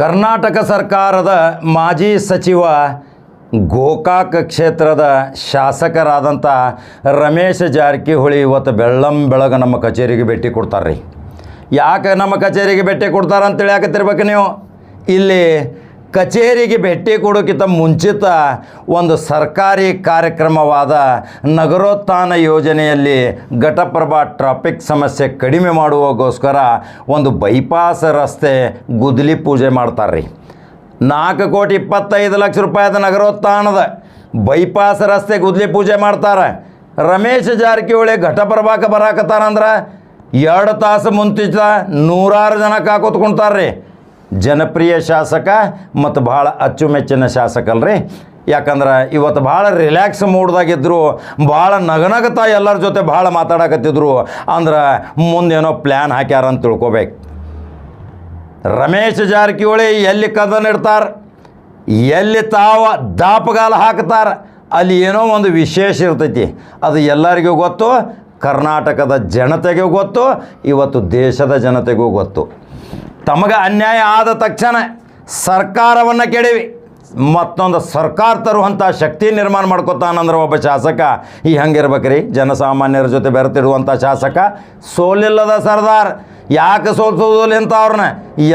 ಕರ್ನಾಟಕ ಸರ್ಕಾರದ ಮಾಜಿ ಸಚಿವ ಗೋಕಾಕ ಕ್ಷೇತ್ರದ ಶಾಸಕರಾದಂಥ ರಮೇಶ್ ಜಾರಕಿಹೊಳಿ ಇವತ್ತು ಬೆಳ್ಳಂಬೆಳಗ ನಮ್ಮ ಕಚೇರಿಗೆ ಭೇಟಿ ಕೊಡ್ತಾರೆ ರೀ. ಯಾಕೆ ನಮ್ಮ ಕಚೇರಿಗೆ ಭೇಟಿ ಕೊಡ್ತಾರೆ ಅಂತೇಳಿ ಯಾಕತ್ತಿರ್ಬೇಕು ನೀವು? ಇಲ್ಲಿ ಕಚೇರಿಗೆ ಭೇಟಿ ಕೊಡೋಕ್ಕಿಂತ ಮುಂಚಿತ ಒಂದು ಸರ್ಕಾರಿ ಕಾರ್ಯಕ್ರಮವಾದ ನಗರೋತ್ಥಾನ ಯೋಜನೆಯಲ್ಲಿ ಘಟಪ್ರಭಾ ಟ್ರಾಫಿಕ್ ಸಮಸ್ಯೆ ಕಡಿಮೆ ಮಾಡುವಗೋಸ್ಕರ ಒಂದು ಬೈಪಾಸ್ ರಸ್ತೆ ಗುದ್ದಲಿ ಪೂಜೆ ಮಾಡ್ತಾರೆ ರೀ. 4,25,00,000 ರೂಪಾಯಿದ ನಗರೋತ್ಥಾನದ ಬೈಪಾಸ್ ರಸ್ತೆ ಗುದ್ದಲಿ ಪೂಜೆ ಮಾಡ್ತಾರೆ. ರಮೇಶ್ ಜಾರಕಿಹೊಳಿ ಘಟಪ್ರಭಾಕ್ಕೆ ಬರಾಕತ್ತಾರಂದ್ರೆ 2 ತಾಸು ಮುಂಚಿತ 100 ಜನ ಕೂತ್ಕೊಳ್ತಾರೆ ರೀ. ಜನಪ್ರಿಯ ಶಾಸಕ ಮತ್ತು ಭಾಳ ಅಚ್ಚುಮೆಚ್ಚಿನ ಶಾಸಕ ಅಲ್ರಿ. ಯಾಕಂದ್ರೆ ಇವತ್ತು ಭಾಳ ರಿಲ್ಯಾಕ್ಸ್ ಮೂಡ್ದಾಗಿದ್ದರು, ಭಾಳ ನಗನಗತಾ ಎಲ್ಲರ ಜೊತೆ ಭಾಳ ಮಾತಾಡಕತ್ತಿದ್ರು. ಅಂದ್ರೆ ಮುಂದೇನೋ ಪ್ಲ್ಯಾನ್ ಹಾಕ್ಯಾರ ಅಂತ ತಿಳ್ಕೊಬೇಕು. ರಮೇಶ್ ಜಾರಕಿಹೊಳಿ ಎಲ್ಲಿ ಕದನ ಇಡ್ತಾರೆ, ಎಲ್ಲಿ ತಾವ ದಾಪಗಾಲ ಹಾಕ್ತಾರೆ, ಅಲ್ಲಿ ಏನೋ ಒಂದು ವಿಶೇಷ ಇರ್ತೈತಿ. ಅದು ಎಲ್ಲರಿಗೂ ಗೊತ್ತು, ಕರ್ನಾಟಕದ ಜನತೆಗೂ ಗೊತ್ತು, ಇವತ್ತು ದೇಶದ ಜನತೆಗೂ ಗೊತ್ತು. ತಮಗೆ ಅನ್ಯಾಯ ಆದ ತಕ್ಷಣ ಸರ್ಕಾರವನ್ನು ಕೆಡವಿ ಮತ್ತೊಂದು ಸರ್ಕಾರ ತರುವಂಥ ಶಕ್ತಿ ನಿರ್ಮಾಣ ಮಾಡ್ಕೊತಾನಂದ್ರೆ ಒಬ್ಬ ಶಾಸಕ ಈ ಹಂಗಿರ್ಬೇಕ್ರಿ. ಜನಸಾಮಾನ್ಯರ ಜೊತೆ ಬೆರೆತಿಡುವಂಥ ಶಾಸಕ, ಸೋಲಿಲ್ಲದ ಸರ್ದಾರ್. ಯಾಕೆ ಸೋಲ್ಸೋದಿಲ್ಲ ಅಂತ ಅವ್ರನ್ನ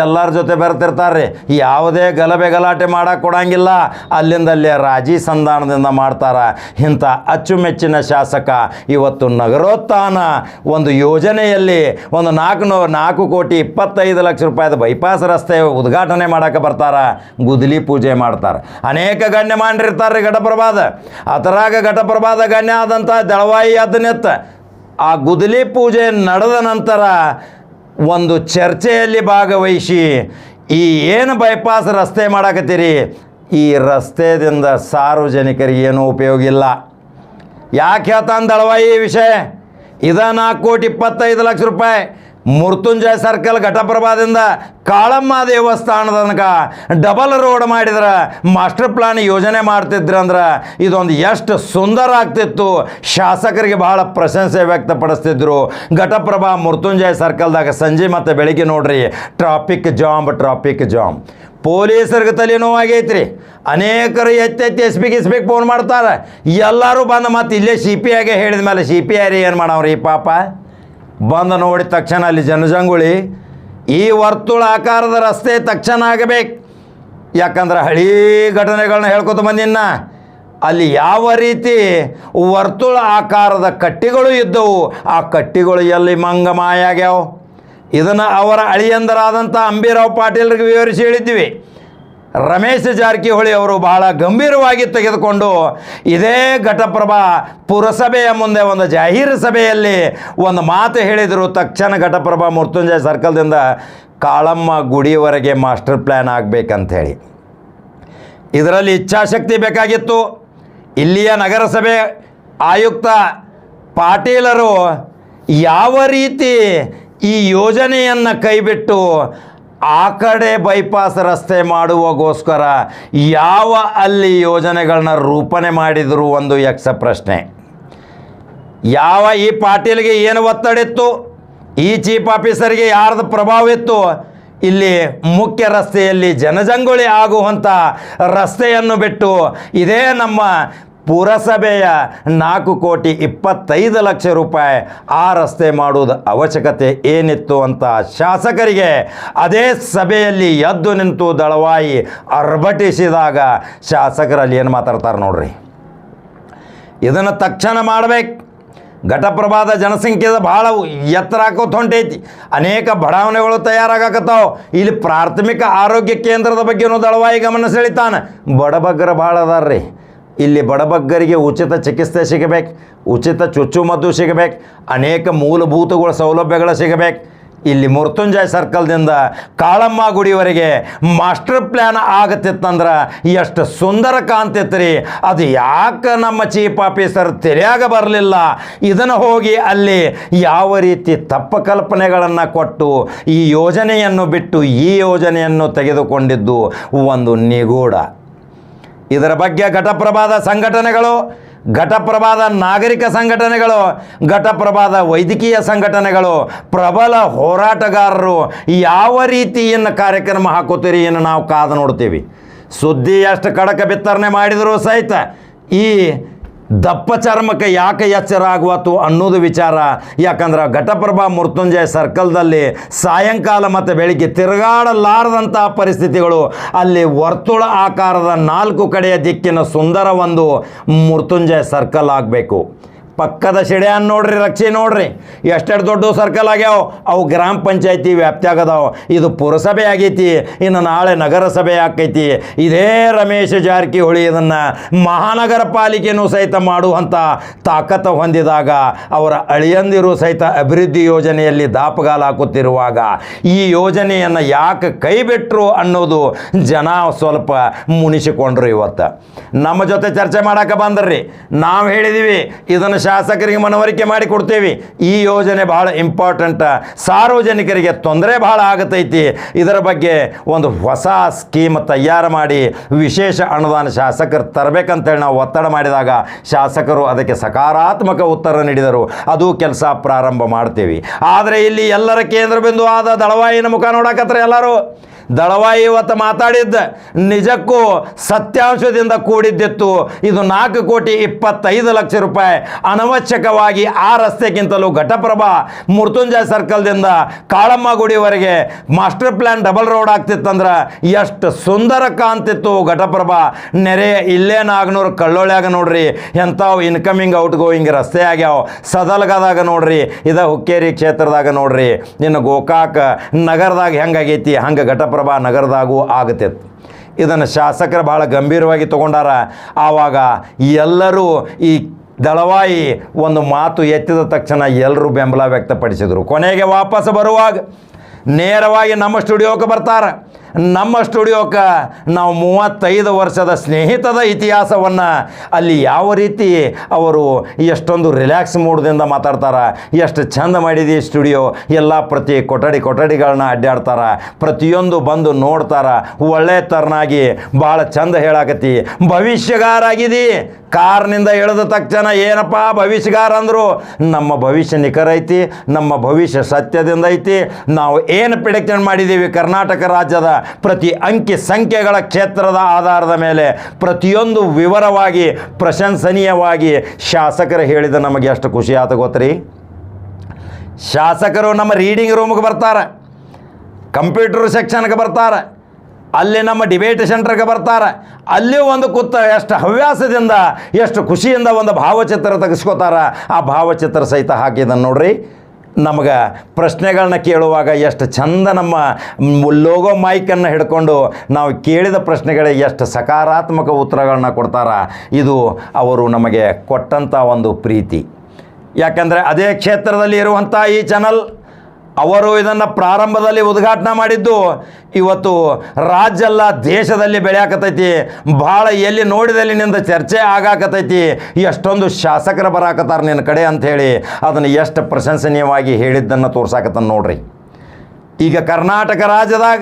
ಎಲ್ಲರ ಜೊತೆ ಬೆರೆತಿರ್ತಾರೆ ರೀ. ಯಾವುದೇ ಗಲಭೆ ಗಲಾಟೆ ಮಾಡೋಕೆ ಕೊಡೋಂಗಿಲ್ಲ, ಅಲ್ಲಿಂದಲ್ಲೇ ರಾಜಿ ಸಂಧಾನದಿಂದ ಮಾಡ್ತಾರೆ. ಇಂಥ ಅಚ್ಚುಮೆಚ್ಚಿನ ಶಾಸಕ ಇವತ್ತು ನಗರೋತ್ಥಾನ ಒಂದು ಯೋಜನೆಯಲ್ಲಿ ಒಂದು 4,25,00,000 ರೂಪಾಯಿದ ಬೈಪಾಸ್ ರಸ್ತೆ ಉದ್ಘಾಟನೆ ಮಾಡೋಕೆ ಬರ್ತಾರೆ, ಗುದ್ದಲಿ ಪೂಜೆ ಮಾಡ್ತಾರೆ. ಅನೇಕ ಗಣ್ಯಮಾನ್ಯರಿರ್ತಾರೆ ರೀ ಘಟಪ್ರಭಾದ. ಅದರಾಗ ಘಟಪ್ರಭಾದ ಗಣ್ಯ ಆದಂಥ ದಳವಾಯಿ ಅದನ್ನೆತ್ತ ಆ ಗುದ್ದಲಿ ಪೂಜೆ ನಡೆದ ನಂತರ ಒಂದು ಚರ್ಚೆಯಲ್ಲಿ ಭಾಗವಹಿಸಿ ಈ ಏನು ಬೈಪಾಸ್ ರಸ್ತೆ ಮಾಡಕತ್ತೀರಿ, ಈ ರಸ್ತೆದಿಂದ ಸಾರ್ವಜನಿಕರಿಗೆ ಏನೂ ಉಪಯೋಗ ಇಲ್ಲ. ಯಾಕೆ ಹೇಳ್ತಾನೆ ದಳವಾಯಿ ಈ ವಿಷಯ? 4,25,00,000 ರೂಪಾಯಿ ಮೃತ್ಯುಂಜಯ ಸರ್ಕಲ್ ಘಟಪ್ರಭಾದಿಂದ ಕಾಳಮ್ಮ ದೇವಸ್ಥಾನದ ತನಕ ಡಬಲ್ ರೋಡ್ ಮಾಡಿದ್ರೆ, ಮಾಸ್ಟರ್ ಪ್ಲಾನ್ ಯೋಜನೆ ಮಾಡ್ತಿದ್ರಂದ್ರೆ ಇದೊಂದು ಎಷ್ಟು ಸುಂದರ ಆಗ್ತಿತ್ತು. ಶಾಸಕರಿಗೆ ಭಾಳ ಪ್ರಶಂಸೆ ವ್ಯಕ್ತಪಡಿಸ್ತಿದ್ರು. ಘಟಪ್ರಭಾ ಮೃತ್ಯುಂಜಯ ಸರ್ಕಲ್ದಾಗ ಸಂಜೆ ಮತ್ತು ಬೆಳಿಗ್ಗೆ ನೋಡ್ರಿ ಟ್ರಾಫಿಕ್ ಜಾಮ್. ಪೊಲೀಸರಿಗೆ ತಲೆನೋವಾಗೈತ್ರಿ. ಅನೇಕರು ಎತ್ತೆತ್ತಿ ಎಸ್ ಪಿಗೆ ಫೋನ್ ಮಾಡ್ತಾರೆ. ಎಲ್ಲರೂ ಬಂದು ಮತ್ತು ಇಲ್ಲೇ CPIಗೆ ಹೇಳಿದ ಮೇಲೆ CPI ಏನು ಮಾಡವ್ರಿ ಪಾಪ. ಬಂದು ನೋಡಿದ ತಕ್ಷಣ ಅಲ್ಲಿ ಜನಜಂಗುಳಿ. ಈ ವರ್ತುಳ ಆಕಾರದ ರಸ್ತೆ ತಕ್ಷಣ ಆಗಬೇಕು. ಯಾಕಂದ್ರೆ ಹಳೀ ಘಟನೆಗಳನ್ನ ಹೇಳ್ಕೊತ ಬಂದಿನ್ನ ಅಲ್ಲಿ ಯಾವ ರೀತಿ ವರ್ತುಳ ಆಕಾರದ ಕಟ್ಟಿಗಳು ಇದ್ದವು, ಆ ಕಟ್ಟಿಗಳು ಎಲ್ಲಿ ಮಂಗಮಾಯ ಆಗ್ಯಾವ. ಇದನ್ನು ಅವರ ಅಳಿಯಂದರಾದಂಥ ಅಂಬಿರಾವ್ ಪಾಟೀಲ್ರಿಗೆ ವಿವರಿಸಿ ಹೇಳಿದ್ವಿ. ರಮೇಶ್ ಜಾರಕಿಹೊಳಿ ಅವರು ಬಹಳ ಗಂಭೀರವಾಗಿ ತೆಗೆದುಕೊಂಡು ಇದೇ ಘಟಪ್ರಭಾ ಪುರಸಭೆಯ ಮುಂದೆ ಒಂದು ಜಾಹೀರು ಸಭೆಯಲ್ಲಿ ಒಂದು ಮಾತು ಹೇಳಿದರು. ತಕ್ಷಣ ಘಟಪ್ರಭಾ ಮೃತ್ಯುಂಜಯ ಸರ್ಕಲ್ದಿಂದ ಕಾಳಮ್ಮ ಗುಡಿಯವರೆಗೆ ಮಾಸ್ಟರ್ ಪ್ಲ್ಯಾನ್ ಆಗಬೇಕಂಥೇಳಿ. ಇದರಲ್ಲಿ ಇಚ್ಛಾಶಕ್ತಿ ಬೇಕಾಗಿತ್ತು. ಇಲ್ಲಿಯ ನಗರಸಭೆ ಆಯುಕ್ತ ಪಾಟೀಲರು ಯಾವ ರೀತಿ ಈ ಯೋಜನೆಯನ್ನು ಕೈಬಿಟ್ಟು ಆ ಕಡೆ ಬೈಪಾಸ್ ರಸ್ತೆ ಮಾಡುವಗೋಸ್ಕರ ಯಾವ ಅಲ್ಲಿ ಯೋಜನೆಗಳನ್ನ ರೂಪಣೆ ಮಾಡಿದರು ಒಂದು ಯಕ್ಷ ಪ್ರಶ್ನೆ. ಯಾವ ಈ ಪಾಟೀಲ್ಗೆ ಏನು ಒತ್ತಡಿತ್ತು, ಈ ಚೀಫ್ ಆಫೀಸರ್ಗೆ ಯಾರ್ದು ಪ್ರಭಾವ ಇತ್ತು, ಇಲ್ಲಿ ಮುಖ್ಯ ರಸ್ತೆಯಲ್ಲಿ ಜನಜಂಗುಳಿ ಆಗುವಂಥ ರಸ್ತೆಯನ್ನು ಬಿಟ್ಟು ಇದೇ ನಮ್ಮ ಪುರಸಭೆಯ 4,25,00,000 ರೂಪಾಯಿ ಆ ರಸ್ತೆ ಮಾಡುವುದು ಅವಶ್ಯಕತೆ ಏನಿತ್ತು ಅಂತ ಶಾಸಕರಿಗೆ ಅದೇ ಸಭೆಯಲ್ಲಿ ಎದ್ದು ನಿಂತು ದಳವಾಯಿ ಅರ್ಭಟಿಸಿದಾಗ ಶಾಸಕರಲ್ಲಿ ಏನು ಮಾತಾಡ್ತಾರೆ ನೋಡ್ರಿ. ಇದನ್ನು ತಕ್ಷಣ ಮಾಡಬೇಕು. ಘಟಪ್ರಭಾದ ಜನಸಂಖ್ಯೆದ ಭಾಳ ಎತ್ತರ ಹಾಕೋತ ಹೊಂಟೈತಿ. ಅನೇಕ ಬಡಾವಣೆಗಳು ತಯಾರಾಗಕತ್ತಾವ. ಇಲ್ಲಿ ಪ್ರಾಥಮಿಕ ಆರೋಗ್ಯ ಕೇಂದ್ರದ ಬಗ್ಗೆನೂ ದಳವಾಯಿ ಗಮನ ಸೆಳಿತಾನೆ. ಬಡಬಗ್ಗರ ಭಾಳ ಅದಾರ ರೀ. ಇಲ್ಲಿ ಬಡಬಗ್ಗರಿಗೆ ಉಚಿತ ಚಿಕಿತ್ಸೆ ಸಿಗಬೇಕು, ಉಚಿತ ಚುಚ್ಚುಮದ್ದು ಸಿಗಬೇಕು, ಅನೇಕ ಮೂಲಭೂತಗಳ ಸೌಲಭ್ಯಗಳು ಸಿಗಬೇಕು. ಇಲ್ಲಿ ಮೃತ್ಯುಂಜಯ ಸರ್ಕಲ್ದಿಂದ ಕಾಳಮ್ಮ ಗುಡಿವರೆಗೆ ಮಾಸ್ಟರ್ ಪ್ಲ್ಯಾನ್ ಆಗತ್ತಿತ್ತಂದ್ರೆ ಎಷ್ಟು ಸುಂದರ ಕಾಣ್ತಿತ್ತು ರೀ. ಅದು ಯಾಕೆ ನಮ್ಮ ಚೀಫ್ ಆಫೀಸರ್ ತೆರೆಯಾಗ ಬರಲಿಲ್ಲ? ಇದನ್ನು ಹೋಗಿ ಅಲ್ಲಿ ಯಾವ ರೀತಿ ತಪ್ಪು ಕಲ್ಪನೆಗಳನ್ನು ಕೊಟ್ಟು ಈ ಯೋಜನೆಯನ್ನು ಬಿಟ್ಟು ಈ ಯೋಜನೆಯನ್ನು ತೆಗೆದುಕೊಂಡಿದ್ದು ಒಂದು ನಿಗೂಢ. ಇದರ ಬಗ್ಗೆ ಘಟಪ್ರಭಾದ ಸಂಘಟನೆಗಳು ಘಟಪ್ರಭಾದ ನಾಗರಿಕ ಸಂಘಟನೆಗಳು, ಘಟಪ್ರಭಾದ ವೈದ್ಯಕೀಯ ಸಂಘಟನೆಗಳು, ಪ್ರಬಲ ಹೋರಾಟಗಾರರು ಯಾವ ರೀತಿಯನ್ನು ಕಾರ್ಯಕ್ರಮ ಹಾಕೋತೀರಿ ಏನು ನಾವು ಕಾದು ನೋಡ್ತೀವಿ. ಸುದ್ದಿ ಎಷ್ಟು ಖಡಕ ಬಿತ್ತರಣೆ ಮಾಡಿದರೂ ಸಹಿತ ಈ ದಪ್ಪ ಚರ್ಮಕ್ಕೆ ಯಾಕೆ ಎಚ್ಚರ ಆಗುವತ್ತು ಅನ್ನೋದು ವಿಚಾರ. ಯಾಕಂದ್ರೆ ಘಟಪ್ರಭಾ ಮೃತ್ಯುಂಜಯ ಸರ್ಕಲ್ದಲ್ಲಿ ಸಾಯಂಕಾಲ ಮತ್ತು ಬೆಳಿಗ್ಗೆ ತಿರುಗಾಡಲಾರದಂಥ ಪರಿಸ್ಥಿತಿಗಳು, ಅಲ್ಲಿ ವರ್ತುಳ ಆಕಾರದ 4 ಕಡೆಯ ದಿಕ್ಕಿನ ಸುಂದರ ಒಂದು ಮೃತ್ಯುಂಜಯ ಸರ್ಕಲ್ ಆಗಬೇಕು. ಪಕ್ಕದ ಶಿಡ್ಯಾನ್ ನೋಡ್ರಿ, ರಕ್ಷಿ ನೋಡ್ರಿ, ಎಷ್ಟೆಷ್ಟು ದೊಡ್ಡ ಸರ್ಕಲ್ ಆಗ್ಯಾವ. ಅವು ಗ್ರಾಮ ಪಂಚಾಯತಿ ವ್ಯಾಪ್ತಿಯಾಗದಾವ. ಇದು ಪುರಸಭೆ ಆಗೈತಿ, ಇನ್ನು ನಾಳೆ ನಗರಸಭೆ ಆಕೈತಿ. ಇದೇ ರಮೇಶ್ ಜಾರಕಿಹೊಳಿ ಇದನ್ನು ಮಹಾನಗರ ಪಾಲಿಕೆನೂ ಸಹಿತ ಮಾಡುವಂಥ ತಾಕತ್ತು ಹೊಂದಿದಾಗ, ಅವರ ಅಳಿಯಂದಿರು ಸಹಿತ ಅಭಿವೃದ್ಧಿ ಯೋಜನೆಯಲ್ಲಿ ದಾಪಗಾಲ ಹಾಕುತ್ತಿರುವಾಗ ಈ ಯೋಜನೆಯನ್ನು ಯಾಕೆ ಕೈ ಬಿಟ್ಟರು ಅನ್ನೋದು ಜನ ಸ್ವಲ್ಪ ಮುನಿಸಿಕೊಂಡ್ರು. ಇವತ್ತು ನಮ್ಮ ಜೊತೆ ಚರ್ಚೆ ಮಾಡೋಕೆ ಬಂದ್ರಿ. ನಾವು ಹೇಳಿದ್ದೀವಿ ಇದನ್ನು ಶಾಸಕರಿಗೆ ಮನವರಿಕೆ ಮಾಡಿ ಕೊಡ್ತೇವೆ. ಈ ಯೋಜನೆ ಭಾಳ ಇಂಪಾರ್ಟೆಂಟ್, ಸಾರ್ವಜನಿಕರಿಗೆ ತೊಂದರೆ ಭಾಳ ಆಗತೈತಿ. ಇದರ ಬಗ್ಗೆ ಒಂದು ಹೊಸ ಸ್ಕೀಮ್ ತಯಾರು ಮಾಡಿ ವಿಶೇಷ ಅನುದಾನ ಶಾಸಕರು ತರಬೇಕಂತೇಳಿ ನಾವು ಒತ್ತಡ ಮಾಡಿದಾಗ ಶಾಸಕರು ಅದಕ್ಕೆ ಸಕಾರಾತ್ಮಕ ಉತ್ತರ ನೀಡಿದರು. ಅದು ಕೆಲಸ ಪ್ರಾರಂಭ ಮಾಡ್ತೀವಿ. ಆದರೆ ಇಲ್ಲಿ ಎಲ್ಲರ ಕೇಂದ್ರ ಬಿಂದು ಆದ ದಳವಾಯಿನ ಮುಖ ನೋಡಕತ್ರ ಎಲ್ಲರೂ. ದಳವಾಯಿ ಇವತ್ತು ಮಾತಾಡಿದ್ದ ನಿಜಕ್ಕೂ ಸತ್ಯಾಂಶದಿಂದ ಕೂಡಿದ್ದಿತ್ತು. ಇದು 4,25,00,000 ರೂಪಾಯಿ ಅನವಶ್ಯಕವಾಗಿ ಆ ರಸ್ತೆಗಿಂತಲೂ ಘಟಪ್ರಭಾ ಮೃತ್ಯುಂಜಯ ಸರ್ಕಲ್ದಿಂದ ಕಾಳಮ್ಮ ಗುಡಿವರೆಗೆ ಮಾಸ್ಟರ್ ಪ್ಲ್ಯಾನ್ ಡಬಲ್ ರೋಡ್ ಆಗ್ತಿತ್ತಂದ್ರೆ ಎಷ್ಟು ಸುಂದರ ಕಾಣ್ತಿತ್ತು ಘಟಪ್ರಭಾ. ನೆರೆ ಇಲ್ಲೇ ನಾಗನೂರು ಕಳ್ಳೊಳ್ಯಾಗ ನೋಡ್ರಿ ಎಂಥವು ಇನ್ಕಮಿಂಗ್ ಔಟ್ ಗೋಯಿಂಗ್ ರಸ್ತೆ ಆಗ್ಯಾವ. ಸದಲ್ಗದಾಗ ನೋಡ್ರಿ, ಇದು ಹುಕ್ಕೇರಿ ಕ್ಷೇತ್ರದಾಗ ನೋಡ್ರಿ, ಇನ್ನು ಗೋಕಾಕ ನಗರದಾಗ ಹೆಂಗಾಗೈತಿ ಹಂಗೆ ಘಟಪ್ರಭಾ ನಗರದಾಗೂ ಆಗುತ್ತಿತ್ತು. ಇದನ್ನು ಶಾಸಕರು ಭಾಳ ಗಂಭೀರವಾಗಿ ತಗೊಂಡಾರ. ಆವಾಗ ಎಲ್ಲರೂ ಈ ದಳವಾಯಿ ಒಂದು ಮಾತು ಎತ್ತಿದ ತಕ್ಷಣ ಎಲ್ಲರೂ ಬೆಂಬಲ ವ್ಯಕ್ತಪಡಿಸಿದರು. ಕೊನೆಗೆ ವಾಪಸ್ ಬರುವಾಗ ನೇರವಾಗಿ ನಮ್ಮ ಸ್ಟುಡಿಯೋಕ್ಕೆ ಬರ್ತಾರೆ. ನಮ್ಮ ಸ್ಟುಡಿಯೋಕ್ಕೆ ನಾವು 35 ವರ್ಷದ ಸ್ನೇಹಿತದ ಇತಿಹಾಸವನ್ನು ಅಲ್ಲಿ ಯಾವ ರೀತಿ ಅವರು ಎಷ್ಟೊಂದು ರಿಲ್ಯಾಕ್ಸ್ ಮೂಡ್ದಿಂದ ಮಾತಾಡ್ತಾರೆ. ಎಷ್ಟು ಚಂದ ಮಾಡಿದೆ ಸ್ಟುಡಿಯೋ, ಎಲ್ಲ ಪ್ರತಿ ಕೊಠಡಿಗಳನ್ನ ಅಡ್ಡಾಡ್ತಾರೆ, ಪ್ರತಿಯೊಂದು ಬಂದು ನೋಡ್ತಾರೆ. ಒಳ್ಳೆ ತರನಾಗಿ ಭಾಳ ಚಂದ ಹೇಳಾಕತ್ತಿ. ಭವಿಷ್ಯಗಾರ ಆಗಿದಿ. ಕಾರ್ನಿಂದ ಇಳಿದ ತಕ್ಷಣ ಏನಪ್ಪ ಭವಿಷ್ಯಗಾರ ಅಂದರು. ನಮ್ಮ ಭವಿಷ್ಯ ನಿಖರ ಐತಿ, ನಮ್ಮ ಭವಿಷ್ಯ ಸತ್ಯದಿಂದ ಐತಿ. ನಾವು ಏನು ಪ್ರಿಡಿಕ್ಷನ್ ಮಾಡಿದ್ದೀವಿ ಕರ್ನಾಟಕ ರಾಜ್ಯದ ಪ್ರತಿ ಅಂಕಿ ಸಂಖ್ಯೆಗಳ ಕ್ಷೇತ್ರದ ಆಧಾರದ ಮೇಲೆ ಪ್ರತಿಯೊಂದು ವಿವರವಾಗಿ ಪ್ರಶಂಸನೀಯವಾಗಿ ಶಾಸಕರು ಹೇಳಿದ ನಮಗೆ ಎಷ್ಟು ಖುಷಿ ಆತ ಗೊತ್ತ್ರಿ. ಶಾಸಕರು ನಮ್ಮ ರೀಡಿಂಗ್ ರೂಮ್ಗೆ ಬರ್ತಾರೆ, ಕಂಪ್ಯೂಟರ್ ಸೆಕ್ಷನ್ಗೆ ಬರ್ತಾರೆ, ಅಲ್ಲಿ ನಮ್ಮ ಡಿಬೇಟ್ ಸೆಂಟರ್ಗೆ ಬರ್ತಾರೆ. ಅಲ್ಲಿ ಒಂದು ಕೂತ ಎಷ್ಟು ಹವ್ಯಾಸದಿಂದ ಎಷ್ಟು ಖುಷಿಯಿಂದ ಒಂದು ಭಾವಚಿತ್ರ ತೆಗೆಸ್ಕೋತಾರೆ. ಆ ಭಾವಚಿತ್ರ ಸಹಿತ ಹಾಕಿದನ್ನು ನೋಡ್ರಿ. ನಮಗೆ ಪ್ರಶ್ನೆಗಳನ್ನ ಕೇಳುವಾಗ ಎಷ್ಟು ಚಂದ ನಮ್ಮ ಲೋಗೋ ಮೈಕನ್ನು ಹಿಡ್ಕೊಂಡು ನಾವು ಕೇಳಿದ ಪ್ರಶ್ನೆಗಳಿಗೆ ಎಷ್ಟು ಸಕಾರಾತ್ಮಕ ಉತ್ತರಗಳನ್ನ ಕೊಡ್ತಾರೆ. ಇದು ಅವರು ನಮಗೆ ಕೊಟ್ಟಂಥ ಒಂದು ಪ್ರೀತಿ. ಯಾಕಂದರೆ ಅದೇ ಕ್ಷೇತ್ರದಲ್ಲಿ ಇರುವಂಥ ಈ ಚಾನಲ್ ಅವರು ಇದನ್ನು ಪ್ರಾರಂಭದಲ್ಲಿ ಉದ್ಘಾಟನೆ ಮಾಡಿದ್ದು ಇವತ್ತು ರಾಜ್ಯ ಅಲ್ಲ ದೇಶದಲ್ಲಿ ಬೆಳೆಯಾಕತೈತಿ. ಭಾಳ ಎಲ್ಲಿ ನೋಡಿದಲ್ಲಿ ನಿಂದ ಚರ್ಚೆ ಆಗಾಕತೈತಿ. ಎಷ್ಟೊಂದು ಶಾಸಕರು ಬರಾಕತ್ತಾರೆ ನಿನ್ನ ಕಡೆ ಅಂಥೇಳಿ ಅದನ್ನು ಎಷ್ಟು ಪ್ರಶಂಸನೀಯವಾಗಿ ಹೇಳಿದ್ದನ್ನು ತೋರ್ಸಾಕತ್ತಾನ ನೋಡ್ರಿ. ಈಗ ಕರ್ನಾಟಕ ರಾಜ್ಯದಾಗ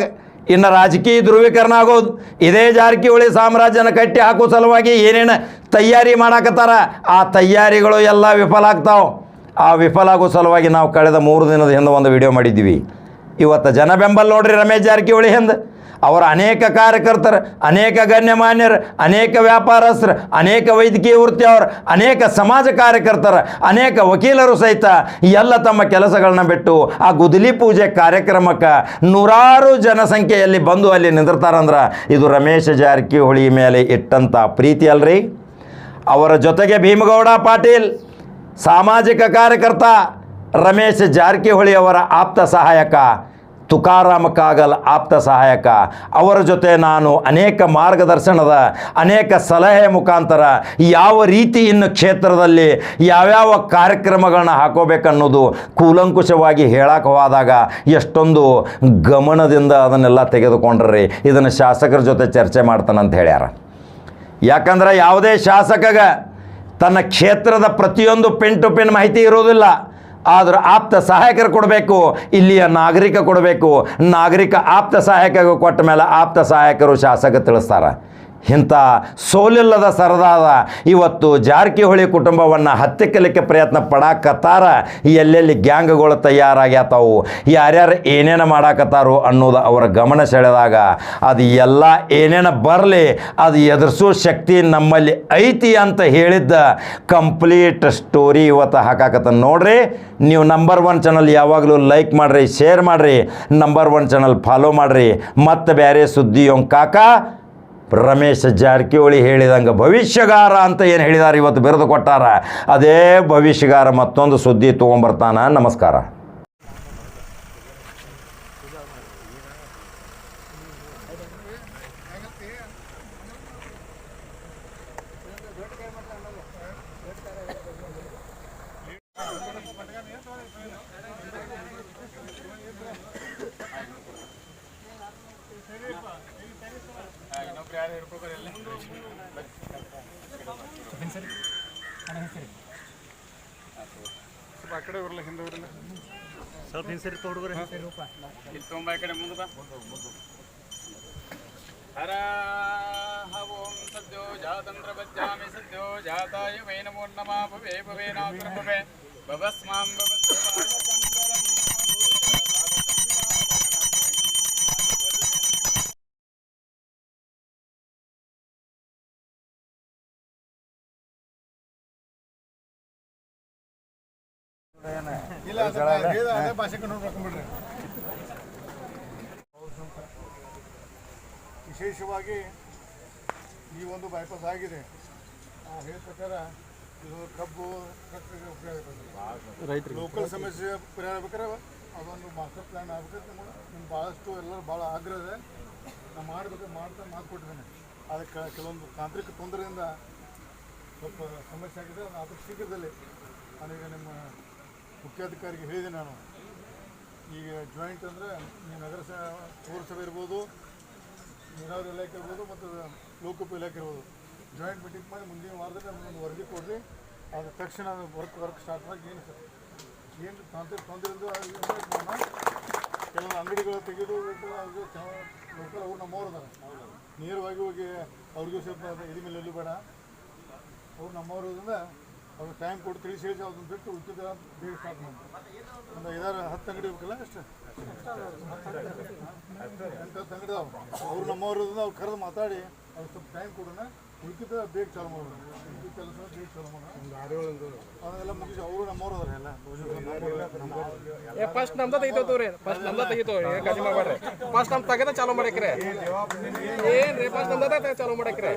ಇನ್ನು ರಾಜಕೀಯ ಧ್ರುವೀಕರಣ ಆಗೋದು, ಇದೇ ಜಾರಕಿಹೊಳಿ ಸಾಮ್ರಾಜ್ಯನ ಕಟ್ಟಿ ಹಾಕೋ ಸಲುವಾಗಿ ಏನೇನು ತಯಾರಿ ಮಾಡಾಕತ್ತಾರ, ಆ ತಯಾರಿಗಳು ಎಲ್ಲ ವಿಫಲ ಆಗ್ತಾವೆ. ಆ ವಿಫಲ ಆಗೋ ಸಲುವಾಗಿ ನಾವು ಕಳೆದ 3 ದಿನದ ಹಿಂದೆ ಒಂದು ವಿಡಿಯೋ ಮಾಡಿದ್ದೀವಿ. ಇವತ್ತು ಜನ ಬೆಂಬಲ ನೋಡ್ರಿ ರಮೇಶ್ ಜಾರಕಿಹೊಳಿ ಹಿಂದೆ. ಅವರ ಅನೇಕ ಕಾರ್ಯಕರ್ತರು, ಅನೇಕ ಗಣ್ಯಮಾನ್ಯರು, ಅನೇಕ ವ್ಯಾಪಾರಸ್ಥರು, ಅನೇಕ ವೈದ್ಯಕೀಯ ವೃತ್ತಿಯವರು, ಅನೇಕ ಸಮಾಜ ಕಾರ್ಯಕರ್ತರು, ಅನೇಕ ವಕೀಲರು ಸಹಿತ ಎಲ್ಲ ತಮ್ಮ ಕೆಲಸಗಳನ್ನ ಬಿಟ್ಟು ಆ ಗುದ್ದಲಿ ಪೂಜೆ ಕಾರ್ಯಕ್ರಮಕ್ಕೆ ನೂರಾರು ಜನಸಂಖ್ಯೆಯಲ್ಲಿ ಬಂದು ಅಲ್ಲಿ ನಿಂದಿರ್ತಾರಂದ್ರೆ ಇದು ರಮೇಶ್ ಜಾರಕಿಹೊಳಿ ಮೇಲೆ ಇಟ್ಟಂಥ ಪ್ರೀತಿ ಅಲ್ರಿ. ಅವರ ಜೊತೆಗೆ ಭೀಮಗೌಡ ಪಾಟೀಲ್ ಸಾಮಾಜಿಕ ಕಾರ್ಯಕರ್ತ, ರಮೇಶ್ ಜಾರಕಿಹೊಳಿ ಅವರ ಆಪ್ತ ಸಹಾಯಕ, ತುಕಾರಾಮ ಕಾಗಲ್ ಆಪ್ತ ಸಹಾಯಕ, ಅವರ ಜೊತೆ ನಾನು ಅನೇಕ ಮಾರ್ಗದರ್ಶನದ ಅನೇಕ ಸಲಹೆ ಮುಖಾಂತರ ಯಾವ ರೀತಿ ಇನ್ನು ಕ್ಷೇತ್ರದಲ್ಲಿ ಯಾವ್ಯಾವ ಕಾರ್ಯಕ್ರಮಗಳನ್ನ ಹಾಕೋಬೇಕನ್ನೋದು ಕೂಲಂಕುಷವಾಗಿ ಹೇಳಕ್ಕೆ ಹೋದಾಗ ಎಷ್ಟೊಂದು ಗಮನದಿಂದ ಅದನ್ನೆಲ್ಲ ತೆಗೆದುಕೊಂಡ್ರಿ. ಇದನ್ನು ಶಾಸಕರ ಜೊತೆ ಚರ್ಚೆ ಮಾಡ್ತಾನಂತ ಹೇಳ್ಯಾರ. ಯಾಕಂದ್ರೆ ಯಾವುದೇ ಶಾಸಕಗ ತನ್ನ ಕ್ಷೇತ್ರದ ಪ್ರತಿಯೊಂದು ಪಿನ್ ಟು ಪಿನ್ ಮಾಹಿತಿ ಇರೋದಿಲ್ಲ. ಆದ್ರೆ ಆಪ್ತ ಸಹಾಯಕರು ಕೊಡಬೇಕು, ಇಲ್ಲಿಯ ನಾಗರಿಕ ಕೊಡಬೇಕು. ನಾಗರಿಕ ಆಪ್ತ ಸಹಾಯಕ ಕೊಟ್ಟ ಮೇಲೆ ಆಪ್ತ ಸಹಾಯಕರು ಶಾಸಕ ತಿಳಿಸ್ತಾರೆ. ಇಂಥ ಸೋಲಿಲ್ಲದ ಸರದಾದ ಇವತ್ತು ಜಾರಕಿಹೊಳಿ ಕುಟುಂಬವನ್ನು ಹತ್ಯೆಕಲಿಕ್ಕೆ ಪ್ರಯತ್ನ ಪಡಾಕತ್ತಾರ. ಎಲ್ಲೆಲ್ಲಿ ಗ್ಯಾಂಗ್ಗಳು ತಯಾರಾಗ್ಯಾತಾವು, ಯಾರ್ಯಾರು ಏನೇನು ಮಾಡಾಕತ್ತಾರೋ ಅನ್ನೋದು ಅವರ ಗಮನ ಸೆಳೆದಾಗ ಅದು ಎಲ್ಲ ಏನೇನು ಬರಲಿ ಅದು ಎದುರಿಸೋ ಶಕ್ತಿ ನಮ್ಮಲ್ಲಿ ಐತಿ ಅಂತ ಹೇಳಿದ್ದ ಕಂಪ್ಲೀಟ್ ಸ್ಟೋರಿ ಇವತ್ತು ಹಾಕಾಕತ್ತ ನೋಡ್ರಿ. ನೀವು ನಂಬರ್ 1 ಚಾನಲ್ ಯಾವಾಗಲೂ ಲೈಕ್ ಮಾಡಿರಿ, ಶೇರ್ ಮಾಡಿರಿ, ನಂಬರ್ 1 ಚಾನಲ್ ಫಾಲೋ ಮಾಡಿರಿ. ಮತ್ತು ಬೇರೆ ಸುದ್ದಿ ಕಾಕ ರಮೇಶ್ ಜಾರಕಿಹೊಳಿ ಹೇಳಿದಂಗೆ ಭವಿಷ್ಯಗಾರ ಅಂತ ಏನು ಹೇಳಿದಾರೆ ಇವತ್ತು ಬಿರುದು ಕೊಟ್ಟಾರ, ಅದೇ ಭವಿಷ್ಯಗಾರ ಮತ್ತೊಂದು ಸುದ್ದಿ ತೊಗೊಂಬರ್ತಾನ. ನಮಸ್ಕಾರ. ಆ ಕಡೆ ಬರಲ್ಲ, ಹಿಂದೆ ಬರಲ್ಲ, ಸ್ವಲ್ಪ ಹಿಂಸರಿ ಹುಡುಗರು ಇಲ್ಲಿ ತೊಂಬ ಈ ಕಡೆ ಮುಂದೆ ಬಾ. ಹರ ಓಂ ಸದ್ಯೋ ಜಾತಂದ್ರ ಬಜ್ಜಾಮಿ ಸದ್ಯೋ ಜಾತಾಯ ವೈ ನಮೋ ನಮಃ ಭವೆ ಭವೆ ನಾತ್ರ ಭವೆ ಭವಸ್ಮಾಂ ವಿಶೇಷವಾಗಿ ಈ ಒಂದು ಬೈಪಾಸ್ ಆಗಿದೆ. ಹೇಳಿದ ಪ್ರಕಾರ ಇದು ಕಬ್ಬು ರೈತರು ಲೋಕಲ್ ಸಮಸ್ಯೆ ಪರಿಹಾರ ಆಗ್ಬೇಕಾದ್ರೆ ಅದೊಂದು ಮಾಸ್ಟರ್ ಪ್ಲ್ಯಾನ್ ಆಗ್ಬೇಕಾದ್ರೆ ನಿಮ್ಗೆ ಭಾಳಷ್ಟು ಎಲ್ಲರೂ ಭಾಳ ಆಗ್ರಹ ಇದೆ. ನಾನು ಮಾಡ್ತಾ ಮಾತು ಕೊಟ್ಟಿದ್ದೇನೆ. ಅದಕ್ಕೆ ಕೆಲವೊಂದು ತಾಂತ್ರಿಕ ತೊಂದರೆಯಿಂದ ಸ್ವಲ್ಪ ಸಮಸ್ಯೆ ಆಗಿದೆ. ಅದ್ರ ಶೀಘ್ರದಲ್ಲಿ ನಾನೀಗ ನಿಮ್ಮ ಮುಖ್ಯಾಧಿಕಾರಿಗೆ ಹೇಳಿದೆ. ನಾನು ಈಗ ಜಾಯಿಂಟ್ ಅಂದರೆ ನಗರ ಪೌರಸಭೆ ಇರ್ಬೋದು, ನೀರಾವರಿ ಇಲಾಖೆ ಇರ್ಬೋದು ಮತ್ತು ಲೋಕೋಪಯೋಗಿ ಇಲಾಖೆ ಇರ್ಬೋದು, ಜಾಯಿಂಟ್ ಮೀಟಿಂಗ್ ಮಾಡಿ ಮುಂದಿನ ವಾರದಲ್ಲಿ ನಮ್ಮೊಂದು ವರದಿ ಕೊಡ್ರಿ. ಅದ್ರ ತಕ್ಷಣ ವರ್ಕ್ ಸ್ಟಾರ್ಟ್ ಮಾಡಿ ಏನು ತಾಂತ್ರಿಕ ತೊಂದರೆಯಿಂದ ಕೆಲವೊಂದು ಅಂಗಡಿಗಳು ತೆಗೆದು ಲೋಕಲ್ ಅವ್ರು ನಮ್ಮವ್ರು ಅದಾರ. ನೇರವಾಗಿ ಹೋಗಿ ಅವ್ರಿಗೂ ಸ್ವಲ್ಪ ಇದ್ರ ಮೇಲೆ ಎಲ್ಲೂ ಬೇಡ, ಅವ್ರು ನಮ್ಮವ್ರು ಇರೋದ್ರಿಂದ ಅವ್ರಿಗೆ ಟೈಮ್ ಕೊಟ್ಟು ತಿಳಿಸಿ ಹೇಳಿ ಅದನ್ನು ಬಿಟ್ಟು ಉಳಿದ ಬೇಗ ಸ್ಟಾರ್ಟ್ ಮಾಡಿ. ಒಂದು 5-10 ಅಂಗಡಿ ಬೇಕಲ್ಲ, ಅಷ್ಟೇ 8-10 ಅಂಗಡಿ ಅದಾವೆ. ಅವ್ರು ನಮ್ಮವ್ರು ಇರೋದ್ರಿಂದ ಅವ್ರು ಕರೆದು ಮಾತಾಡಿ ಅವ್ರಿಗೆ ಸ್ವಲ್ಪ ಟೈಮ್ ಕೊಡೋಣ, ಉಳಿದ ಬೇಗ ಚಾಲು ಮಾಡೋಣ. ಉಳಿದ ಕೆಲಸ ಬೇಗ ಚಾಲು ಮಾಡೋಣ. ಅದೆಲ್ಲ ಮುಗಿಸಿ ಅವರು ನಮ್ಮವ್ರು ಅದಾರೆ ಎಲ್ಲ. ಫಸ್ಟ್ ನಮ್ದ ತೆಗಿತವ್ರಿ, ಫಸ್ಟ್ ನಮ್ದ ತೆಗಿತವ್ರಿ, ಕಡಿಮೆ ಮಾಡ್ರಿ. ಫಸ್ಟ್ ನಮ್ ತೆಗೆದ ಚಾಲು ಮಾಡಕ್ರೆ ಏನ್ರಿ, ಫಸ್ಟ್ ನಮ್ದ ಚಾಲು ಮಾಡಕ್ರೆ.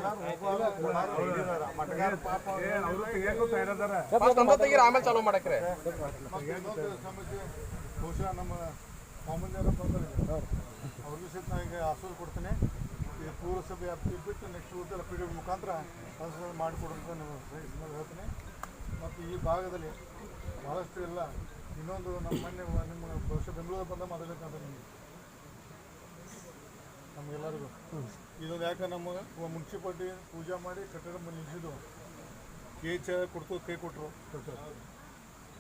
ಫಸ್ಟ್ ನಮ್ದ ತೆಗೀರಿ, ಆಮೇಲೆ ಚಾಲು ಮಾಡಕ್ರೆ. ಸಮಸ್ಯೆ ಬಹುಶಃ ನಮ್ಮ ಸಾಮಾನ್ಯರ ಬಂದರೆ ಅವ್ರಿಗೂ ಸಹಿತ ನಾನು ಈಗ ಆಶ್ವಾಸ ಕೊಡ್ತೇನೆ. ಈ ಪೂರಸಭೆ ವ್ಯಾಪ್ತಿ ಬಿಟ್ಟು ನೆಕ್ಸ್ಟ್ ಊಟೆಲ್ಲ ಪಿ ಡಿ ಮುಖಾಂತರ ಅನುಷ್ಠಾನ ಮಾಡಿಕೊಡುವಂತ ನೀವು ಹೇಳ್ತೀನಿ. ಮತ್ತು ಈ ಭಾಗದಲ್ಲಿ ಭಾಳಷ್ಟು ಎಲ್ಲ ಇನ್ನೊಂದು ನಮ್ಮ ಮೊನ್ನೆ ನಿಮ್ಮ ಬಹುಶಃ ಬೆಂಗಳೂರು ಬಂದ ಮಾತಾಡಬೇಕಂತ ನಿಮಗೆ ನಮಗೆಲ್ಲರಿಗೂ ಇದೊಂದು ಯಾಕೆ ನಮ್ಮ ಮುನ್ಸಿಪಾಲ್ಟಿ ಪೂಜೆ ಮಾಡಿ ಕಟ್ಟಡ ನಿಲ್ಲಿಸಿದ್ದು ಕೊಡ್ತು, ಕೈ ಕೊಟ್ಟರು.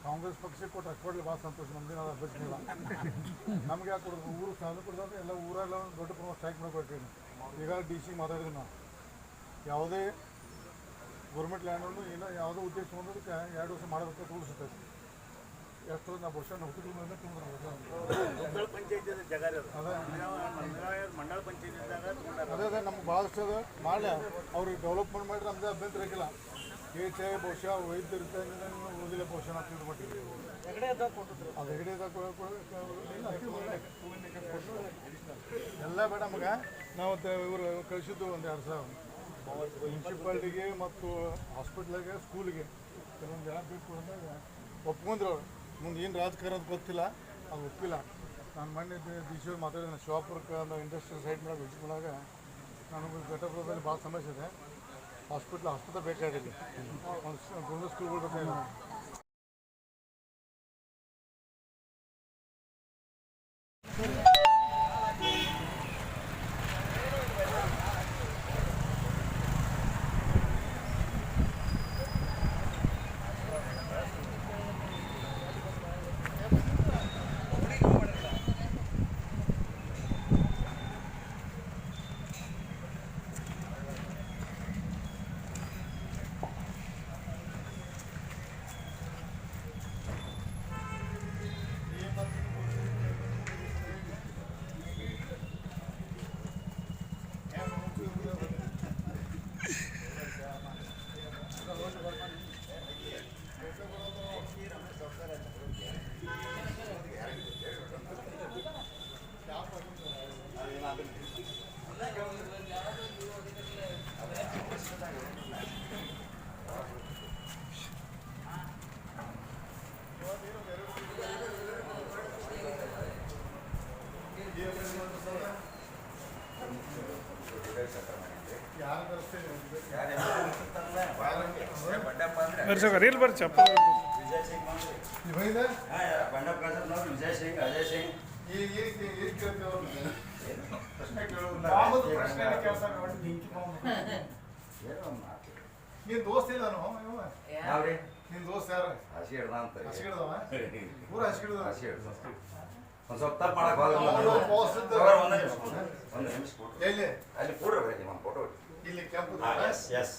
ಕಾಂಗ್ರೆಸ್ ಪಕ್ಷಕ್ಕೆ ಕೊಟ್ಟು ಅಷ್ಟು ಕೊಡಲಿ ಭಾಳ ಸಂತೋಷ. ನಮ್ದೇನು ಅದು ಅಭ್ಯರ್ಥಿಲ್ಲ. ನಮ್ಗೆ ಯಾಕೆ ಕೊಡೋದು, ಊರು ಸಾಲ ಕೊಡ್ತಾರೆ ಎಲ್ಲ ಊರೆಲ್ಲ ಒಂದು ದೊಡ್ಡ ಪ್ರಮಾಣ ಸ್ಟ್ರೈಕ್ ಮಾಡಬೇಕು. ಈಗ DC ಮಾತಾಡಿದ್ವಿ ನಾವು, ಯಾವುದೇ ಗೌರ್ಮೆಂಟ್ ಲ್ಯಾಂಡನ್ನು ಏನೋ ಯಾವುದೋ ಉದ್ದೇಶ ಹೊಂದೋದಕ್ಕೆ 2 ವರ್ಷ ಮಾಡಬೇಕು ತೋರಿಸುತ್ತೆ. ಎಷ್ಟು ನಾವು ವರ್ಷ ಹುಟ್ಟಿದ ಅದೇ ನಮ್ಗೆ ಭಾಳಷ್ಟು ಅದು ಮಾಡಲಿ. ಅವ್ರಿಗೆ ಡೆವಲಪ್ಮೆಂಟ್ ಮಾಡಿದ್ರೆ ನಮ್ಮದೇ ಅಭ್ಯಂತರ ಆಗಿಲ್ಲ. ಬಹುಶಃ ವೈದ್ಯರು ಓದಿಲ್ಲ ಬಹುಶಃ ನಾವು ತಿಳ್ಕೊಟ್ಟಿದ್ದೀವಿ. ಅದು ಹೆಗಡೆ ಎಲ್ಲ ಬೇಡ ನಮಗೆ. ನಾವು ಇವರು ಕಳಿಸಿದ್ದು ಒಂದು 2,000 ಮುನ್ಸಿಪಾಲ್ಟಿಗೆ ಮತ್ತು ಹಾಸ್ಪಿಟ್ಲಿಗೆ, ಸ್ಕೂಲಿಗೆ ಕೆಲವೊಂದು ಜನ ಬಿಟ್ಟು ಅಂದಾಗ ಒಪ್ಕೊಂಡ್ರು. ಅವ್ರು ಮುಂದೆ ಏನು ರಾಜಕಾರಣ ಅಂತ ಗೊತ್ತಿಲ್ಲ, ಅದು ಒಪ್ಪಿಲ್ಲ. ನಾನು ಮೊನ್ನೆ DC ಮಾತಾಡಿದ ಶಿವಾಪುರಕ್ಕೆ ಒಂದು ಇಂಡಸ್ಟ್ರಿಯಲ್ ಸೈಟ್ ಮೇಲೆ ವಿಸಿಟ್ ಮಾಡಾಗ ನನಗೆ ಘಟಪ್ರದಲ್ಲಿ ಭಾಳ ಸಮಸ್ಯೆ ಇದೆ. ಹಾಸ್ಪಿಟಲ್ ಬೇಕಾಗಿಲ್ಲ, ಒಂದು ಸ್ಕೂಲ್ಗಳು ಬೇಕಾಗಿಲ್ಲ. ರೀಲ್ ಬರ್ರಿ ಚಪ್ಪಲ್ ನೀನ್ ದೋಸ್ತ ಇಲ್ಲ ನಿನ್ ದೋಸ್ತ ಯಾರು ಹಸಿ ಹಿಡ್ದ ಅಂತ ಹಸಿಗಿಡ್ದವ ಪೂರ ಹಸಿಗಿಡ್ದವ ಹಸಿ ಹಿಡ್ದ ಒಂದು ಸ್ವಲ್ಪ ತಪ್ಪು ಮಾಡಕ್ ಒಂದು ನಿಮಿಷ ಎಲ್ಲಿ ಅಲ್ಲಿ ಪೂರ ನಿಮ್ಮ ಫೋಟೋ ಇಲ್ಲಿ ಕೆಂಪು ಎಸ್